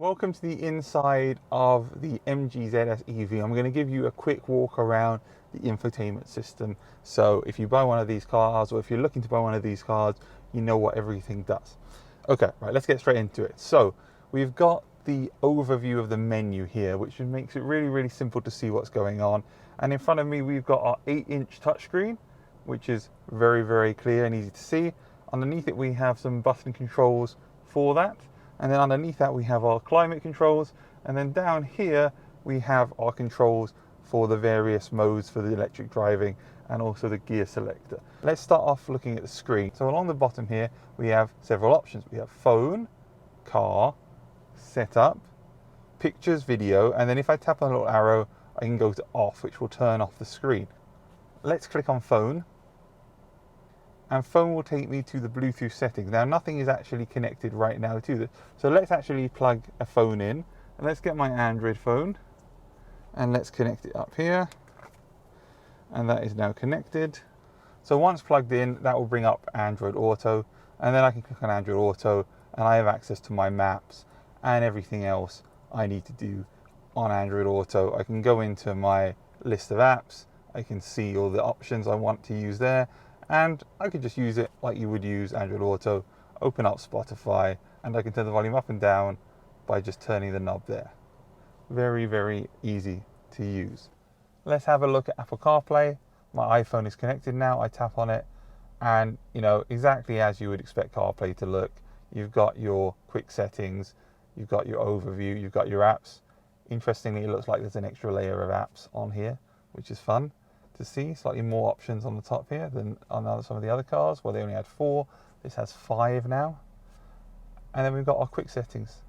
Welcome to the inside of the MG ZS EV. I'm going to give you a quick walk around the infotainment system. So if you buy one of these cars, or if you're looking to buy one of these cars, you know what everything does. Okay, right, let's get straight into it. So we've got the overview of the menu here, which makes it really simple to see what's going on. And in front of me, we've got our 8-inch touchscreen, which is very clear and easy to see. Underneath it, we have some button controls for that. And then underneath that we have our climate controls, and then down here we have our controls for the various modes for the electric driving and also the gear selector. Let's start off looking at the screen. So along the bottom here we have several options. We have phone, car, setup, pictures, video, and then if I tap on a little arrow I can go to off, which will turn off the screen. Let's click on phone. And phone will take me to the Bluetooth settings. Now nothing is actually connected right now to this. So let's actually plug a phone in. And let's get my Android phone. And let's connect it up here. And that is now connected. So once plugged in, that will bring up Android Auto. And then I can click on Android Auto and I have access to my maps and everything else I need to do on Android Auto. I can go into my list of apps. I can see all the options I want to use there. And I could just use it like you would use Android Auto, open up Spotify, and I can turn the volume up and down by just turning the knob there. Very easy to use. Let's have a look at Apple CarPlay. My iPhone is connected now. I tap on it and exactly as you would expect CarPlay to look. You've got your quick settings, you've got your overview, you've got your apps. Interestingly, it looks like there's an extra layer of apps on here, which is fun to see. Slightly more options on the top here than on some of the other cars where they only had 4. This has 5 now. And then we've got our quick settings,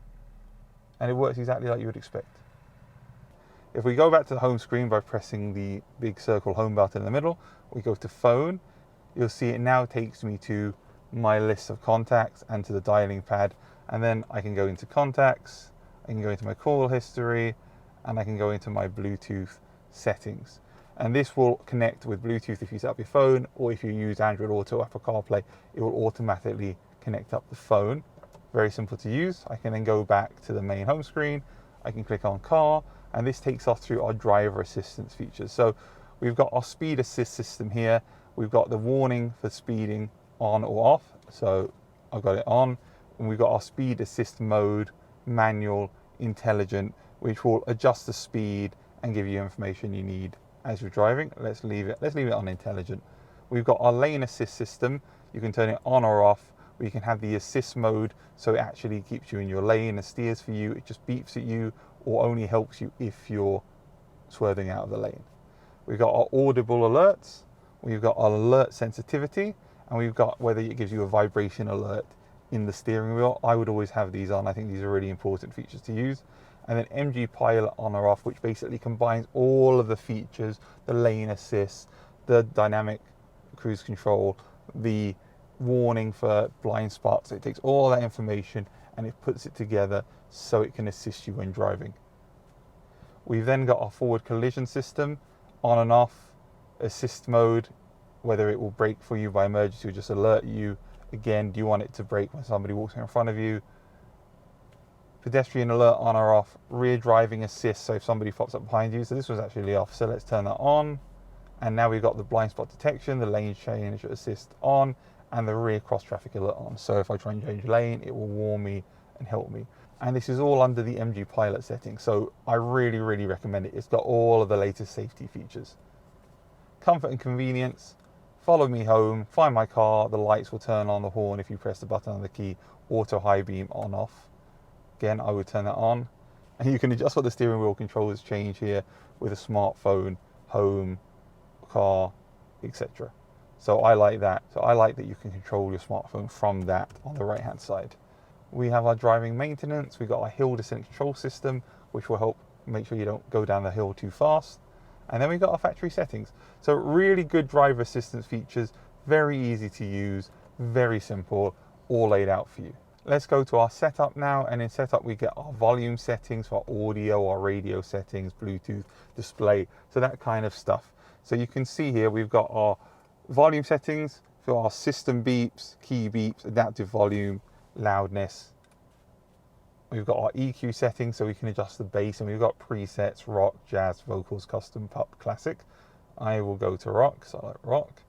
and it works exactly like you would expect. If we go back to the home screen by pressing the big circle home button in the middle, we go to phone, you'll see it now takes me to my list of contacts and to the dialing pad, and then I can go into contacts, I can go into my call history, and I can go into my Bluetooth settings. And this will connect with Bluetooth if you set up your phone, or if you use Android Auto or Apple CarPlay, it will automatically connect up the phone. Very simple to use. I can then go back to the main home screen. I can click on car, and this takes us through our driver assistance features. So we've got our speed assist system here. We've got the warning for speeding on or off. So I've got it on, and we've got our speed assist mode, manual, intelligent, which will adjust the speed and give you information you need as you're driving. Let's leave it on intelligent. We've got our lane assist system. You can turn it on or off. We can have the assist mode, so it actually keeps you in your lane and steers for you. It just beeps at you or only helps you if you're swerving out of the lane. We've got our audible alerts. We've got our alert sensitivity, and we've got whether it gives you a vibration alert in the steering wheel. I would always have these on. I think these are really important features to use. And then MG Pilot on or off, which basically combines all of the features, the lane assist, the dynamic cruise control, the warning for blind spots. It takes all that information and it puts it together so it can assist you when driving. We've then got our forward collision system, on and off, assist mode, whether it will brake for you by emergency or just alert you. Again, do you want it to brake when somebody walks in front of you? Pedestrian alert on or off, rear driving assist, so if somebody pops up behind you. So this was actually off, so let's turn that on. And now we've got the blind spot detection, the lane change assist on, and the rear cross traffic alert on. So if I try and change lane, it will warn me and help me. And this is all under the MG Pilot setting, so I really recommend it. It's got all of the latest safety features. Comfort and convenience, follow me home, find my car, the lights will turn on, the horn if you press the button on the key, auto high beam on off. Again, I would turn that on, and you can adjust what the steering wheel controls change here with a smartphone, home, car, etc. So I like that. So I like that you can control your smartphone from that on the right hand side. We have our driving maintenance. We've got our hill descent control system, which will help make sure you don't go down the hill too fast. And then we've got our factory settings. So really good driver assistance features, very easy to use, very simple, all laid out for you. Let's go to our setup now, and in setup we get our volume settings for audio, our radio settings, Bluetooth, display, so that kind of stuff. So you can see here we've got our volume settings for our system beeps, key beeps, adaptive volume, loudness, We've got our EQ settings, so we can adjust the bass, and we've got presets: rock, jazz, vocals, custom, pop, classic. I will go to rock, so I like rock.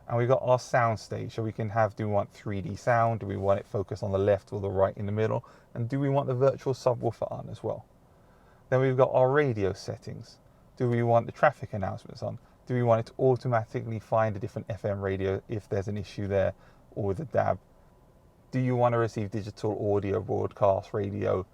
And we've got our sound stage, so we can have, do we want 3D sound? Do we want it focused on the left or the right in the middle? And do we want the virtual subwoofer on as well? Then we've got our radio settings. Do we want the traffic announcements on? Do we want it to automatically find a different FM radio if there's an issue there, or with a DAB? Do you want to receive digital audio, broadcast, radio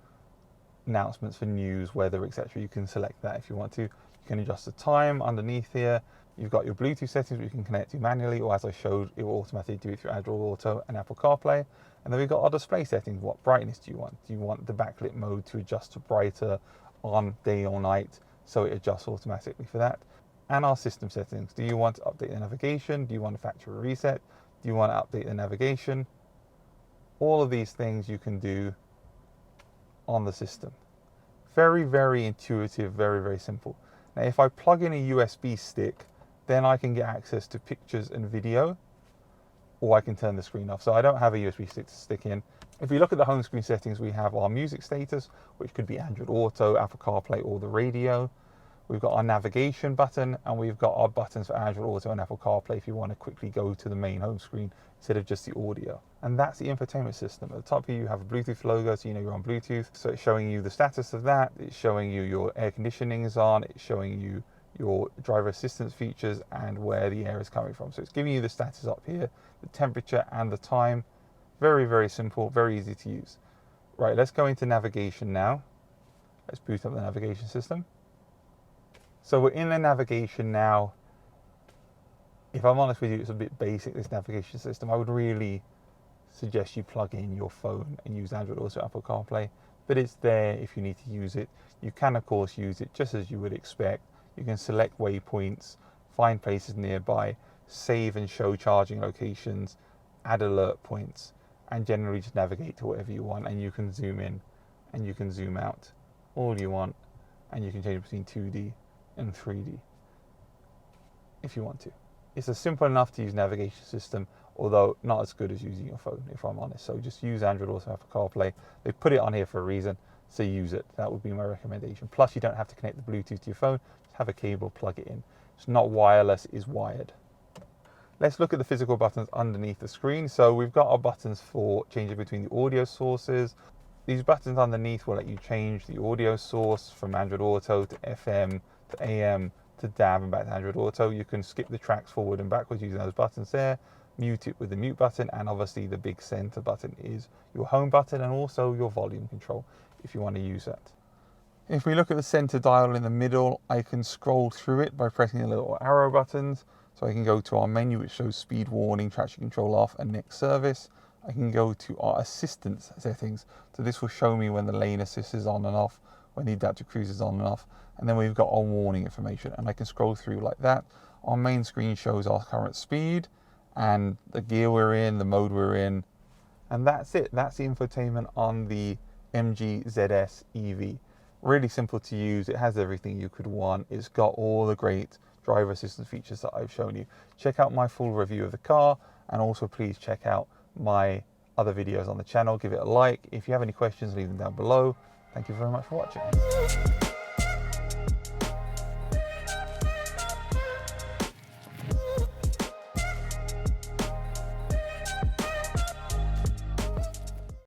announcements for news, weather, etc.? You can select that if you want to. You can adjust the time underneath here. You've got your Bluetooth settings, which you can connect to manually, or as I showed, it will automatically do it through Android Auto and Apple CarPlay. And then we've got our display settings. What brightness do you want? Do you want the backlit mode to adjust to brighter on day or night, so it adjusts automatically for that? And our system settings. Do you want to update the navigation? Do you want a factory reset? Do you want to update the navigation? All of these things you can do on the system. Very, very intuitive, very, very simple. Now, if I plug in a USB stick, then I can get access to pictures and video, or I can turn the screen off. So I don't have a USB stick to stick in. If we look at the home screen settings, we have our music status, which could be Android Auto, Apple CarPlay, or the radio. We've got our navigation button, and we've got our buttons for Android Auto and Apple CarPlay if you want to quickly go to the main home screen instead of just the audio. And that's the infotainment system. At the top here, you have a Bluetooth logo, so you know you're on Bluetooth. So it's showing you the status of that. It's showing you your air conditioning is on. It's showing you your driver assistance features and where the air is coming from. So it's giving you the status up here, the temperature and the time. Very, very simple, very easy to use. Right, let's go into navigation now. Let's boot up the navigation system. So we're in the navigation now. If I'm honest with you, it's a bit basic, this navigation system. I would really suggest you plug in your phone and use Android Auto, Apple CarPlay, but it's there if you need to use it. You can, of course, use it just as you would expect. You can select waypoints, find places nearby, save and show charging locations, add alert points, and generally just navigate to whatever you want. And you can zoom in and you can zoom out all you want, and you can change between 2D and 3D if you want to. It's a simple enough to use navigation system, although not as good as using your phone, if I'm honest. So just use Android Auto, Apple CarPlay. They put it on here for a reason, so use it. That would be my recommendation. Plus, you don't have to connect the Bluetooth to your phone. Just have a cable, plug it in. It's not wireless, it's wired. Let's look at the physical buttons underneath the screen. So we've got our buttons for changing between the audio sources. These buttons underneath will let you change the audio source from Android Auto to FM to AM to DAB and back to Android Auto. You can skip the tracks forward and backwards using those buttons there. Mute it with the mute button, and obviously the big center button is your home button and also your volume control if you want to use that. If we look at the center dial in the middle, I can scroll through it by pressing the little arrow buttons. So I can go to our menu, which shows speed warning, traction control off, and next service. I can go to our assistance settings. So this will show me when the lane assist is on and off, when the adaptive cruise is on and off. And then we've got our warning information, and I can scroll through like that. Our main screen shows our current speed and the gear we're in, the mode we're in. And that's it. That's the infotainment on the MG ZS EV. Really simple to use. It has everything you could want. It's got all the great driver assistance features that I've shown you. Check out my full review of the car, and also please check out my other videos on the channel. Give it a like. If you have any questions, leave them down below. Thank you very much for watching.